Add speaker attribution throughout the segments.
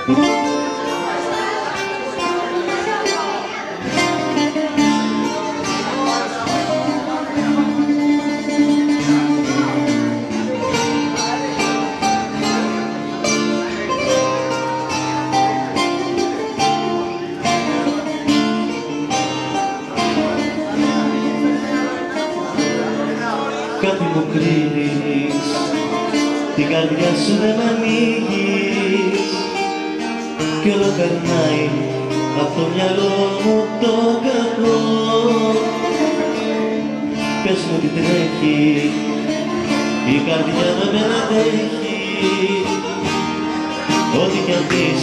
Speaker 1: Κάτι μου κρίνεις, την καρδιά σου δεν ανοίγεις κι όλο περνάει απ' το μυαλό μου το κακό. Πες μου τι τρέχει, η καρδιά με μένα αντέχει. Ό,τι κι αν πεις,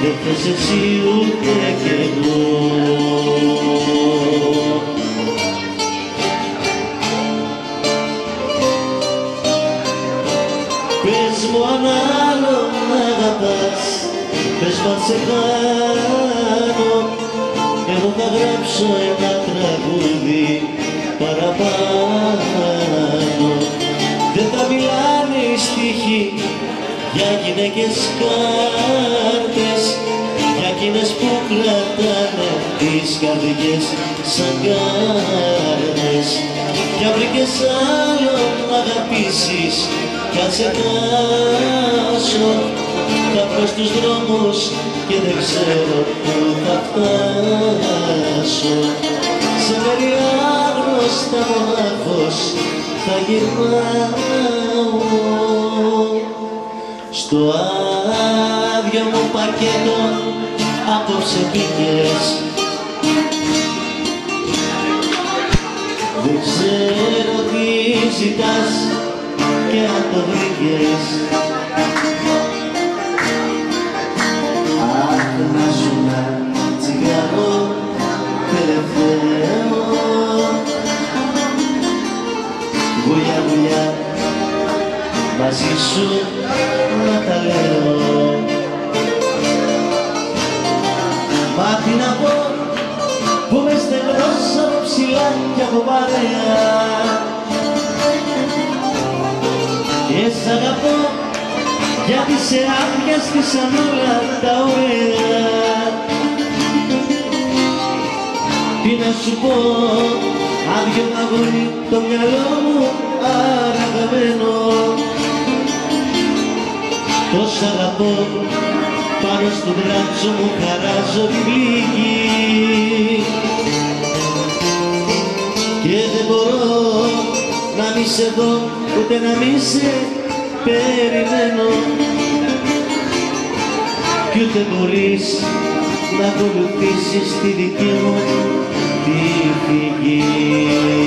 Speaker 1: δεν θες εσύ ούτε κι εγώ. Πες μου αν άλλο μ' αγαπάς, πες μου αν σε χάνω, εγώ θα γράψω ένα τραγούδι παραπάνω. Δεν θα μιλάνε οι στίχοι για γυναίκες κάρτες, για εκείνες που κρατάνε τις καρδιές σαν κάρτες. Κι αν βρήκες άλλο να αγαπήσεις κι αν σε χάσω, θα βγω στους δρόμους και δεν ξέρω πού θα φτάσω. Σε περιάγνωστα μονάχος θα γυρνάω, στο άδειο μου πακέτο απόψε μπήκες. Δεν ξέρω τι ζητάς και αν το βρήκες. Αχ, να σου να τσιγάρο τελευταίο, βουλιά βουλιά μαζί σου να τα λέω. Μα τι να πω που με στεγνώσω από ψηλά κι από παρέα και σ' αγαπώ γιατί σε άδειαστησαν όλα τα ωραία. Τι να σου πω, άδειο αγόρι το μυαλό μου αραγμένο. Τόσο αγαπώ, πάνω στο μπράτσο μου χαράζω την πληγή και δεν μπορώ να μη σε δω ούτε να μη σε περιμένω κι ούτε μπορείς να ακολουθήσεις τη δική μου τη φυγή.